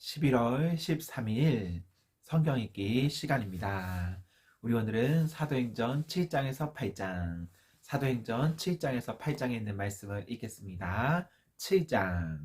11월 13일 성경 읽기 시간입니다. 우리 오늘은 사도행전 7장에서 8장, 사도행전 7장에서 8장에 있는 말씀을 읽겠습니다. 7장.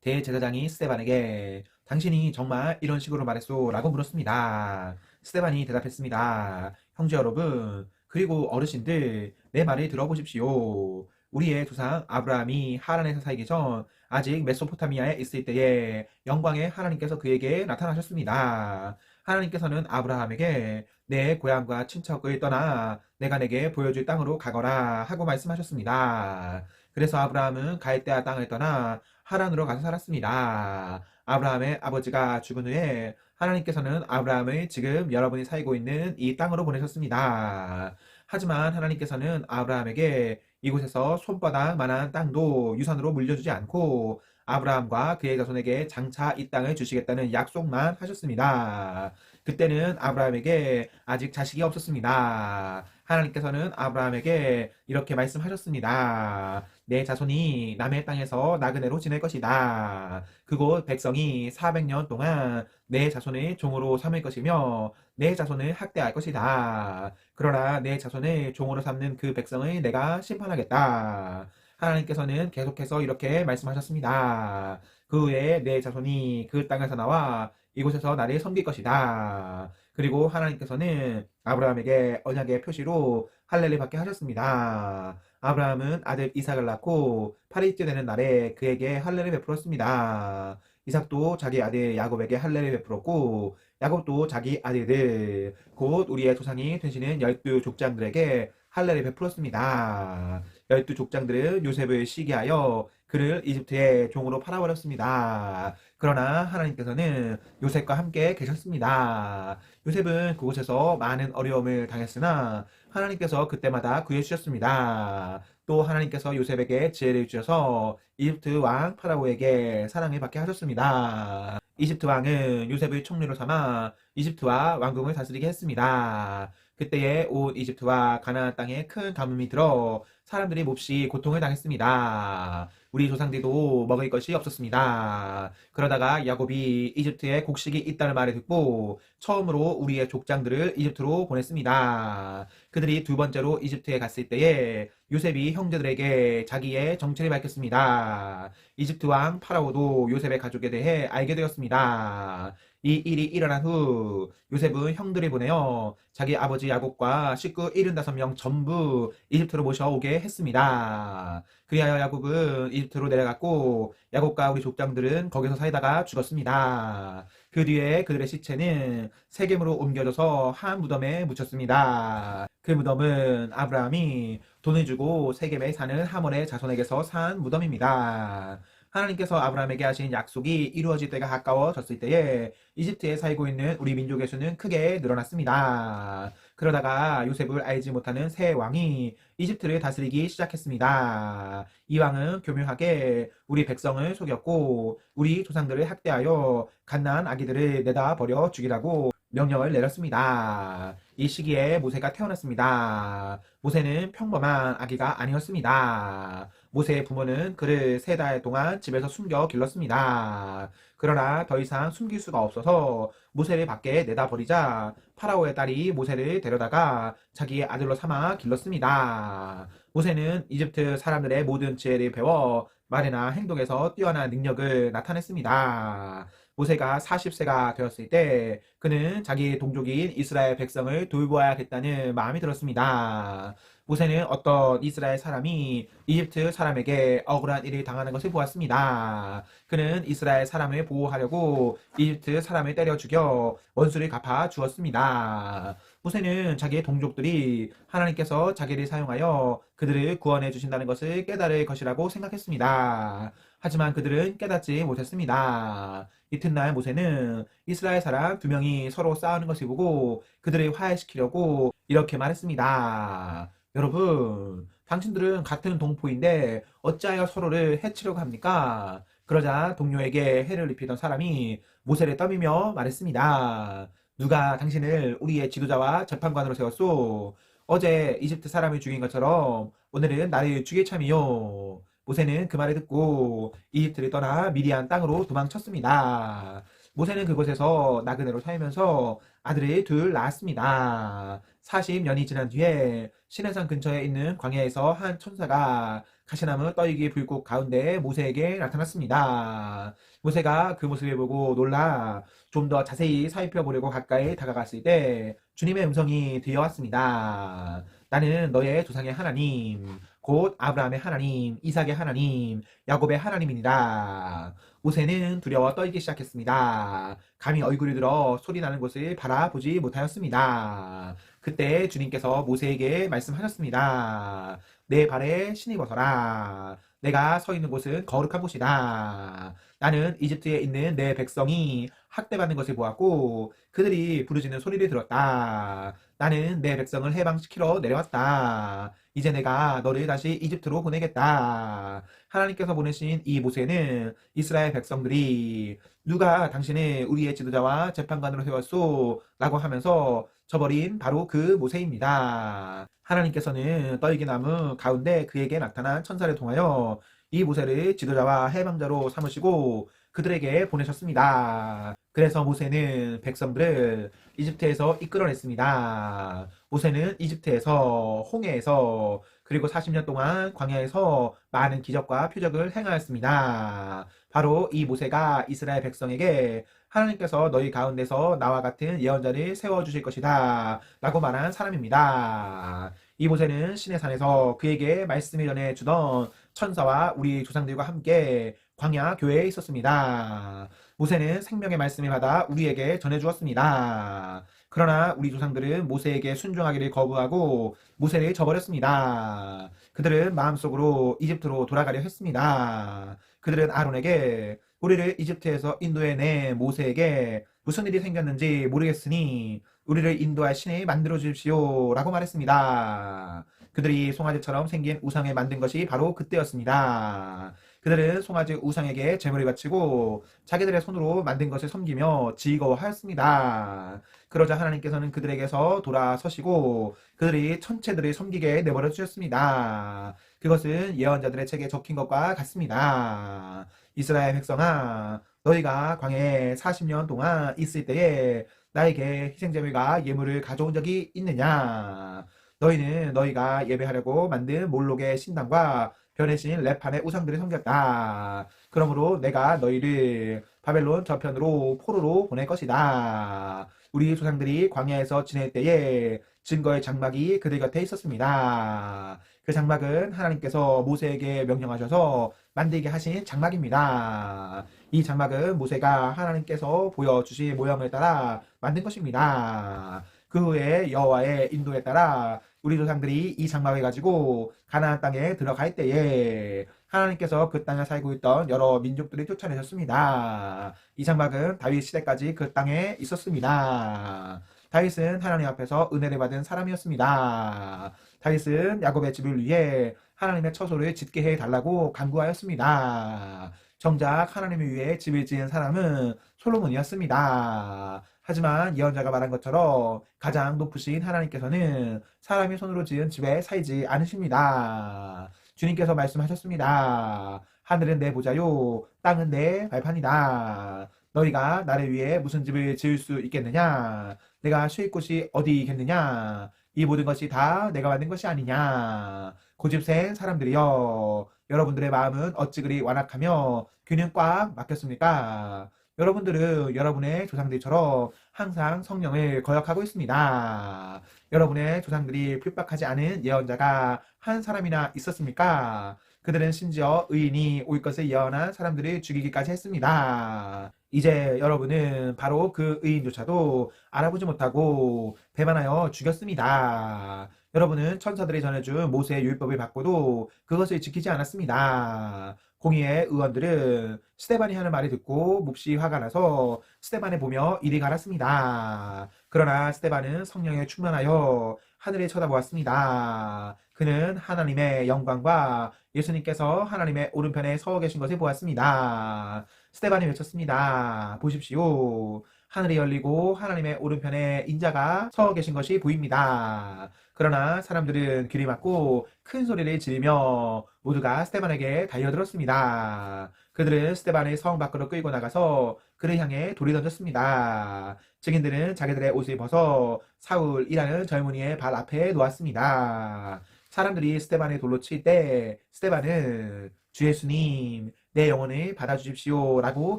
대제사장이 스데반에게 당신이 정말 이런 식으로 말했소? 라고 물었습니다. 스데반이 대답했습니다. 형제 여러분, 그리고 어르신들, 내 말을 들어보십시오. 우리의 조상 아브라함이 하란에서 살기 전 아직 메소포타미아에 있을 때에 영광의 하나님께서 그에게 나타나셨습니다. 하나님께서는 아브라함에게 내 고향과 친척을 떠나 내가 내게 보여줄 땅으로 가거라 하고 말씀하셨습니다. 그래서 아브라함은 갈대아 땅을 떠나 하란으로 가서 살았습니다. 아브라함의 아버지가 죽은 후에 하나님께서는 아브라함을 지금 여러분이 살고 있는 이 땅으로 보내셨습니다. 하지만 하나님께서는 아브라함에게 이곳에서 손바닥만한 땅도 유산으로 물려주지 않고 아브라함과 그의 자손에게 장차 이 땅을 주시겠다는 약속만 하셨습니다. 그때는 아브라함에게 아직 자식이 없었습니다. 하나님께서는 아브라함에게 이렇게 말씀하셨습니다. 내 자손이 남의 땅에서 나그네로 지낼 것이다. 그곳 백성이 400년 동안 내 자손을 종으로 삼을 것이며 내 자손을 학대할 것이다. 그러나 내 자손을 종으로 삼는 그 백성을 내가 심판하겠다. 하나님께서는 계속해서 이렇게 말씀하셨습니다. 그 후에 내 자손이 그 땅에서 나와 이곳에서 나를 섬길 것이다. 그리고 하나님께서는 아브라함에게 언약의 표시로 할례를 받게 하셨습니다. 아브라함은 아들 이삭을 낳고 8일째 되는 날에 그에게 할례를 베풀었습니다. 이삭도 자기 아들 야곱에게 할례를 베풀었고 야곱도 자기 아들들 곧 우리의 조상이 되시는 12족장들에게 할례를 베풀었습니다. 12족장들은 요셉을 시기하여 그를 이집트의 종으로 팔아버렸습니다. 그러나 하나님께서는 요셉과 함께 계셨습니다. 요셉은 그곳에서 많은 어려움을 당했으나 하나님께서 그때마다 구해주셨습니다. 또 하나님께서 요셉에게 지혜를 주셔서 이집트 왕 파라오에게 사랑을 받게 하셨습니다. 이집트 왕은 요셉을 총리로 삼아 이집트와 왕궁을 다스리게 했습니다. 그때에 온 이집트와 가나안 땅에 큰 가뭄이 들어 사람들이 몹시 고통을 당했습니다. 우리 조상들도 먹을 것이 없었습니다. 그러다가 야곱이 이집트에 곡식이 있다는 말을 듣고 처음으로 우리의 족장들을 이집트로 보냈습니다. 그들이 두 번째로 이집트에 갔을 때에 요셉이 형제들에게 자기의 정체를 밝혔습니다. 이집트 왕 파라오도 요셉의 가족에 대해 알게 되었습니다. 이 일이 일어난 후 요셉은 형들을 보내어 자기 아버지 야곱과 식구 75명 전부 이집트로 모셔오게 했습니다. 그리하여 야곱은 이집트로 내려갔고 야곱과 우리 족장들은 거기서 살다가 죽었습니다. 그 뒤에 그들의 시체는 세겜으로 옮겨져서 한 무덤에 묻혔습니다. 그 무덤은 아브라함이 돈을 주고 세겜에 사는 하몰의 자손에게서 산 무덤입니다. 하나님께서 아브라함에게 하신 약속이 이루어질 때가 가까워졌을 때에 이집트에 살고 있는 우리 민족의 수는 크게 늘어났습니다. 그러다가 요셉을 알지 못하는 새 왕이 이집트를 다스리기 시작했습니다. 이 왕은 교묘하게 우리 백성을 속였고 우리 조상들을 학대하여 갓난 아기들을 내다 버려 죽이라고 명령을 내렸습니다. 이 시기에 모세가 태어났습니다. 모세는 평범한 아기가 아니었습니다. 모세의 부모는 그를 3달 동안 집에서 숨겨 길렀습니다. 그러나 더 이상 숨길 수가 없어서 모세를 밖에 내다버리자 파라오의 딸이 모세를 데려다가 자기의 아들로 삼아 길렀습니다. 모세는 이집트 사람들의 모든 지혜를 배워 말이나 행동에서 뛰어난 능력을 나타냈습니다. 모세가 40세가 되었을 때 그는 자기 동족인 이스라엘 백성을 돌보아야겠다는 마음이 들었습니다. 모세는 어떤 이스라엘 사람이 이집트 사람에게 억울한 일을 당하는 것을 보았습니다. 그는 이스라엘 사람을 보호하려고 이집트 사람을 때려 죽여 원수를 갚아 주었습니다. 모세는 자기의 동족들이 하나님께서 자기를 사용하여 그들을 구원해 주신다는 것을 깨달을 것이라고 생각했습니다. 하지만 그들은 깨닫지 못했습니다. 이튿날 모세는 이스라엘 사람 2명이 서로 싸우는 것을 보고 그들을 화해시키려고 이렇게 말했습니다. 여러분, 당신들은 같은 동포인데 어찌하여 서로를 해치려고 합니까? 그러자 동료에게 해를 입히던 사람이 모세를 떠밀며 말했습니다. 누가 당신을 우리의 지도자와 재판관으로 세웠소? 어제 이집트 사람을 죽인 것처럼 오늘은 나를 죽일 참이요. 모세는 그 말을 듣고 이집트를 떠나 미디안 땅으로 도망쳤습니다. 모세는 그곳에서 나그네로 살면서 아들을 둘 낳았습니다. 40년이 지난 뒤에 시내산 근처에 있는 광야에서 한 천사가 가시나무 떨기 불꽃 가운데 모세에게 나타났습니다. 모세가 그 모습을 보고 놀라 좀 더 자세히 살펴보려고 가까이 다가갔을 때 주님의 음성이 들려왔습니다. 나는 너의 조상의 하나님, 곧 아브라함의 하나님, 이삭의 하나님, 야곱의 하나님이니라. 모세는 두려워 떨기 시작했습니다. 감히 얼굴을 들어 소리 나는 곳을 바라보지 못하였습니다. 그때 주님께서 모세에게 말씀하셨습니다. 내 발에 신이 벗어라. 내가 서 있는 곳은 거룩한 곳이다. 나는 이집트에 있는 내 백성이 학대받는 것을 보았고 그들이 부르짖는 소리를 들었다. 나는 내 백성을 해방시키러 내려왔다. 이제 내가 너를 다시 이집트로 보내겠다. 하나님께서 보내신 이 모세는 이스라엘 백성들이 누가 당신을 우리의 지도자와 재판관으로 세웠소? 라고 하면서 저버린 바로 그 모세입니다. 하나님께서는 떨기나무 가운데 그에게 나타난 천사를 통하여 이 모세를 지도자와 해방자로 삼으시고 그들에게 보내셨습니다. 그래서 모세는 백성들을 이집트에서 이끌어냈습니다. 모세는 이집트에서 홍해에서 그리고 40년 동안 광야에서 많은 기적과 표적을 행하였습니다. 바로 이 모세가 이스라엘 백성에게 하나님께서 너희 가운데서 나와 같은 예언자를 세워주실 것이다 라고 말한 사람입니다. 이 모세는 시내산에서 그에게 말씀을 전해주던 천사와 우리 조상들과 함께 광야 교회에 있었습니다. 모세는 생명의 말씀을 받아 우리에게 전해주었습니다. 그러나 우리 조상들은 모세에게 순종하기를 거부하고 모세를 저버렸습니다. 그들은 마음속으로 이집트로 돌아가려 했습니다. 그들은 아론에게 우리를 이집트에서 인도해내 모세에게 무슨 일이 생겼는지 모르겠으니 우리를 인도할 신을 만들어 주십시오 라고 말했습니다. 그들이 송아지처럼 생긴 우상을 만든 것이 바로 그때였습니다. 그들은 송아지 우상에게 제물을 바치고 자기들의 손으로 만든 것을 섬기며 즐거워하였습니다. 그러자 하나님께서는 그들에게서 돌아서시고 그들이 천체들을 섬기게 내버려 주셨습니다. 그것은 예언자들의 책에 적힌 것과 같습니다. 이스라엘 백성아, 너희가 광야에 40년 동안 있을 때에 나에게 희생제물과 예물을 가져온 적이 있느냐? 너희는 너희가 예배하려고 만든 몰록의 신당과 별의 신 레판의 우상들을 섬겼다. 그러므로 내가 너희를 바벨론 저편으로 포로로 보낼 것이다. 우리 조상들이 광야에서 지낼 때에 증거의 장막이 그들 곁에 있었습니다. 그 장막은 하나님께서 모세에게 명령하셔서 만들게 하신 장막입니다. 이 장막은 모세가 하나님께서 보여주신 모형을 따라 만든 것입니다. 그 후에 여호와의 인도에 따라 우리 조상들이 이 장막을 가지고 가나안 땅에 들어갈 때에 하나님께서 그 땅에 살고 있던 여러 민족들을 쫓아내셨습니다. 이 장막은 다윗 시대까지 그 땅에 있었습니다. 다윗은 하나님 앞에서 은혜를 받은 사람이었습니다. 다윗은 야곱의 집을 위해 하나님의 처소를 짓게 해달라고 간구하였습니다. 정작 하나님을 위해 집을 지은 사람은 솔로몬이었습니다. 하지만 예언자가 말한 것처럼 가장 높으신 하나님께서는 사람이 손으로 지은 집에 살지 않으십니다. 주님께서 말씀하셨습니다. 하늘은 내 보좌요, 땅은 내 발판이다. 너희가 나를 위해 무슨 집을 지을 수 있겠느냐? 내가 쉴 곳이 어디겠느냐? 이 모든 것이 다 내가 만든 것이 아니냐? 고집센 사람들이여, 여러분들의 마음은 어찌 그리 완악하며 귀는 꽉 막혔습니까? 여러분들은 여러분의 조상들처럼 항상 성령을 거역하고 있습니다. 여러분의 조상들이 핍박하지 않은 예언자가 한 사람이나 있었습니까? 그들은 심지어 의인이 올 것을 예언한 사람들을 죽이기까지 했습니다. 이제 여러분은 바로 그 의인조차도 알아보지 못하고 배반하여 죽였습니다. 여러분은 천사들이 전해준 모세의 율법을 받고도 그것을 지키지 않았습니다. 공의의 의원들은 스데반이 하는 말을 듣고 몹시 화가 나서 스데반을 보며 이리 갈았습니다. 그러나 스데반은 성령에 충만하여 하늘을 쳐다보았습니다. 그는 하나님의 영광과 예수님께서 하나님의 오른편에 서 계신 것을 보았습니다. 스데반이 외쳤습니다. 보십시오. 하늘이 열리고 하나님의 오른편에 인자가 서 계신 것이 보입니다. 그러나 사람들은 귀를 막고 큰 소리를 지르며 모두가 스데반에게 달려들었습니다. 그들은 스데반을 성 밖으로 끌고 나가서 그를 향해 돌을 던졌습니다. 증인들은 자기들의 옷을 벗어 사울이라는 젊은이의 발 앞에 놓았습니다. 사람들이 스데반을 돌로 칠 때 스데반은 주 예수님 내 영혼을 받아주십시오 라고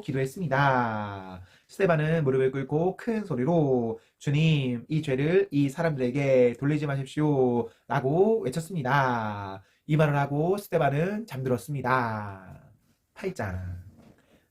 기도했습니다. 스데반은 무릎을 꿇고 큰 소리로 주님 이 죄를 이 사람들에게 돌리지 마십시오 라고 외쳤습니다. 이 말을 하고 스데반은 잠들었습니다. 8장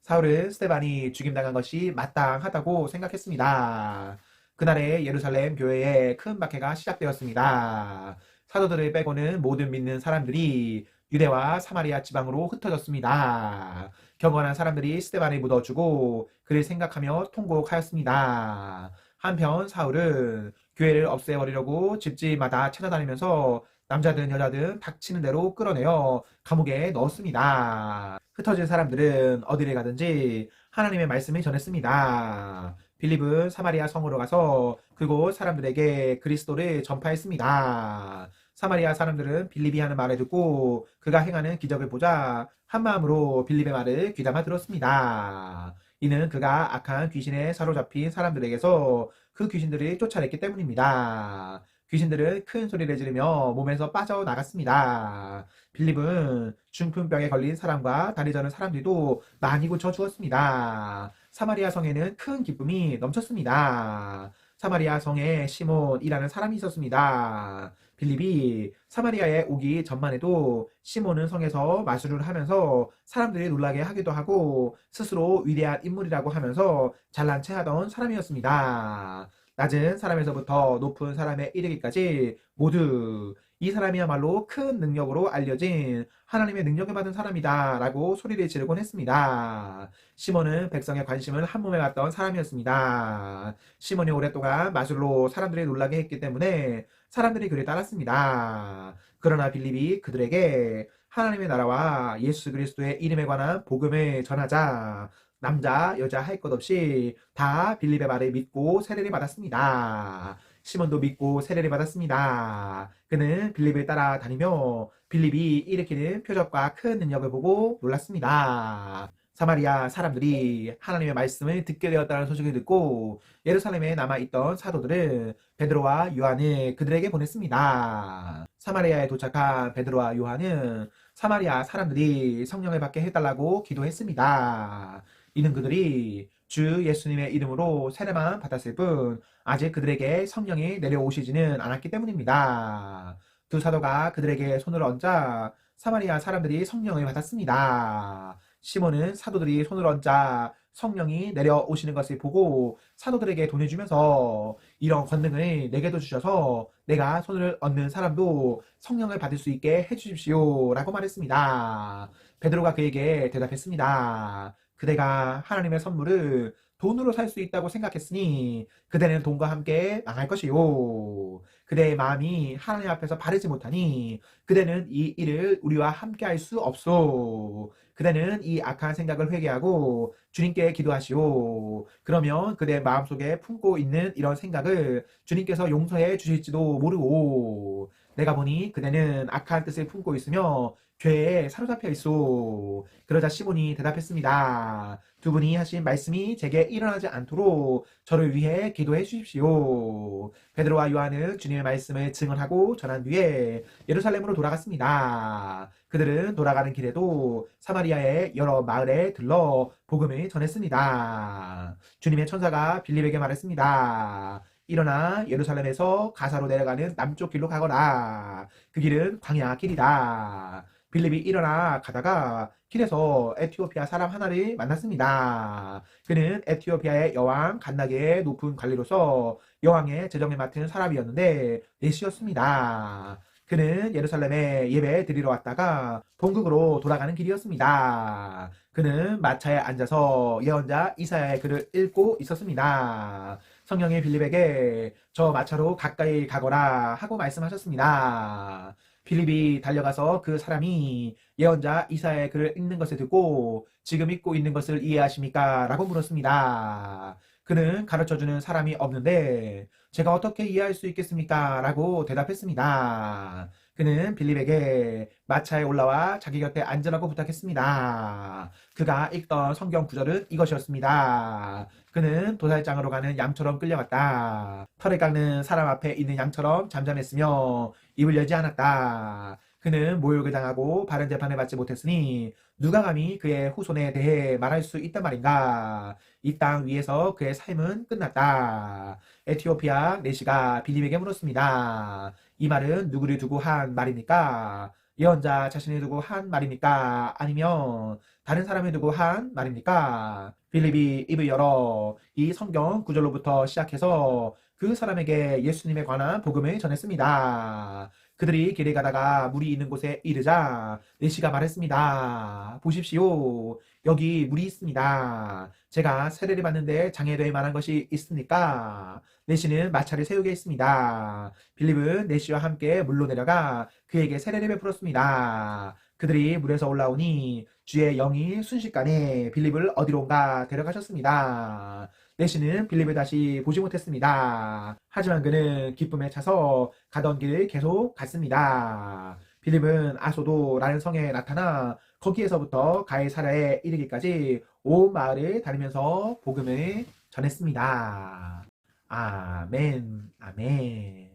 사울은 스데반이 죽임당한 것이 마땅하다고 생각했습니다. 그날에 예루살렘 교회에 큰 박해가 시작되었습니다. 사도들을 빼고는 모든 믿는 사람들이 유대와 사마리아 지방으로 흩어졌습니다. 경건한 사람들이 스데반을 묻어주고 그를 생각하며 통곡하였습니다. 한편 사울은 교회를 없애버리려고 집집마다 찾아다니면서 남자든 여자든 닥치는 대로 끌어내어 감옥에 넣었습니다. 흩어진 사람들은 어디를 가든지 하나님의 말씀을 전했습니다. 빌립은 사마리아 성으로 가서 그곳 사람들에게 그리스도를 전파했습니다. 사마리아 사람들은 빌립이 하는 말을 듣고 그가 행하는 기적을 보자 한마음으로 빌립의 말을 귀담아 들었습니다. 이는 그가 악한 귀신에 사로잡힌 사람들에게서 그 귀신들을 쫓아냈기 때문입니다. 귀신들은 큰 소리를 지르며 몸에서 빠져나갔습니다. 빌립은 중풍병에 걸린 사람과 다리 저는 사람들도 많이 고쳐 주었습니다. 사마리아 성에는 큰 기쁨이 넘쳤습니다. 사마리아 성에 시몬이라는 사람이 있었습니다. 빌립이 사마리아에 오기 전만 해도 시몬은 성에서 마술을 하면서 사람들이 놀라게 하기도 하고 스스로 위대한 인물이라고 하면서 잘난 체 하던 사람이었습니다. 낮은 사람에서부터 높은 사람에 이르기까지 모두 이 사람이야말로 큰 능력으로 알려진 하나님의 능력을 받은 사람이다 라고 소리를 지르곤 했습니다. 시몬은 백성의 관심을 한몸에 받던 사람이었습니다. 시몬이 오랫동안 마술로 사람들이 놀라게 했기 때문에 사람들이 그를 따랐습니다. 그러나 빌립이 그들에게 하나님의 나라와 예수 그리스도의 이름에 관한 복음을 전하자 남자, 여자 할 것 없이 다 빌립의 말을 믿고 세례를 받았습니다. 시몬도 믿고 세례를 받았습니다. 그는 빌립을 따라다니며 빌립이 일으키는 표적과 큰 능력을 보고 놀랐습니다. 사마리아 사람들이 하나님의 말씀을 듣게 되었다는 소식을 듣고 예루살렘에 남아있던 사도들은 베드로와 요한을 그들에게 보냈습니다. 사마리아에 도착한 베드로와 요한은 사마리아 사람들이 성령을 받게 해달라고 기도했습니다. 이는 그들이 주 예수님의 이름으로 세례만 받았을 뿐 아직 그들에게 성령이 내려오시지는 않았기 때문입니다. 두 사도가 그들에게 손을 얹자 사마리아 사람들이 성령을 받았습니다. 시몬은 사도들이 손을 얹자 성령이 내려오시는 것을 보고 사도들에게 돈을 주면서 이런 권능을 내게도 주셔서 내가 손을 얹는 사람도 성령을 받을 수 있게 해주십시오 라고 말했습니다. 베드로가 그에게 대답했습니다. 그대가 하나님의 선물을 돈으로 살 수 있다고 생각했으니 그대는 돈과 함께 망할 것이요. 그대의 마음이 하나님 앞에서 바르지 못하니 그대는 이 일을 우리와 함께 할 수 없소. 그대는 이 악한 생각을 회개하고 주님께 기도하시오. 그러면 그대 마음속에 품고 있는 이런 생각을 주님께서 용서해 주실지도 모르고 내가 보니 그대는 악한 뜻을 품고 있으며 죄에 사로잡혀 있소. 그러자 시몬이 대답했습니다. 두 분이 하신 말씀이 제게 일어나지 않도록 저를 위해 기도해 주십시오. 베드로와 요한은 주님의 말씀을 증언하고 전한 뒤에 예루살렘으로 돌아갔습니다. 그들은 돌아가는 길에도 사마리아의 여러 마을에 들러 복음을 전했습니다. 주님의 천사가 빌립에게 말했습니다. 일어나 예루살렘에서 가사로 내려가는 남쪽 길로 가거라. 그 길은 광야 길이다. 빌립이 일어나 가다가 길에서 에티오피아 사람 하나를 만났습니다. 그는 에티오피아의 여왕 간나게의 높은 관리로서 여왕의 재정을 맡은 사람이었는데 내시였습니다. 그는 예루살렘에 예배 드리러 왔다가 본국으로 돌아가는 길이었습니다. 그는 마차에 앉아서 예언자 이사야의 글을 읽고 있었습니다. 성령이 빌립에게 저 마차로 가까이 가거라 하고 말씀하셨습니다. 빌립이 달려가서 그 사람이 예언자 이사야의 글을 읽는 것을 듣고 지금 읽고 있는 것을 이해하십니까? 라고 물었습니다. 그는 가르쳐주는 사람이 없는데 제가 어떻게 이해할 수 있겠습니까? 라고 대답했습니다. 그는 빌립에게 마차에 올라와 자기 곁에 앉으라고 부탁했습니다. 그가 읽던 성경 구절은 이것이었습니다. 그는 도살장으로 가는 양처럼 끌려갔다. 털을 깎는 사람 앞에 있는 양처럼 잠잠했으며 입을 열지 않았다. 그는 모욕을 당하고 바른 재판을 받지 못했으니 누가 감히 그의 후손에 대해 말할 수 있단 말인가? 이 땅 위에서 그의 삶은 끝났다. 에티오피아 내시가 빌립에게 물었습니다. 이 말은 누구를 두고 한 말입니까? 예언자 자신을 두고 한 말입니까? 아니면 다른 사람을 두고 한 말입니까? 빌립이 입을 열어 이 성경 구절로부터 시작해서 그 사람에게 예수님에 관한 복음을 전했습니다. 그들이 길을 가다가 물이 있는 곳에 이르자 내시가 말했습니다. 보십시오. 여기 물이 있습니다. 제가 세례를 받는데 장애될 만한 것이 있습니까? 내시는 마차를 세우게 했습니다. 빌립은 내시와 함께 물로 내려가 그에게 세례를 베풀었습니다. 그들이 물에서 올라오니 주의 영이 순식간에 빌립을 어디론가 데려가셨습니다. 내시는 빌립을 다시 보지 못했습니다. 하지만 그는 기쁨에 차서 가던 길을 계속 갔습니다. 빌립은 아소도라는 성에 나타나 거기에서부터 가이사랴에 이르기까지 온 마을을 다니면서 복음을 전했습니다. 아멘, 아멘.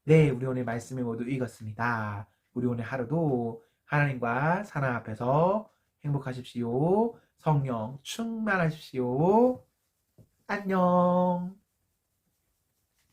네, 우리 오늘 말씀을 모두 읽었습니다. 우리 오늘 하루도 하나님과 사랑 앞에서 행복하십시오. 성령 충만하십시오. 안녕.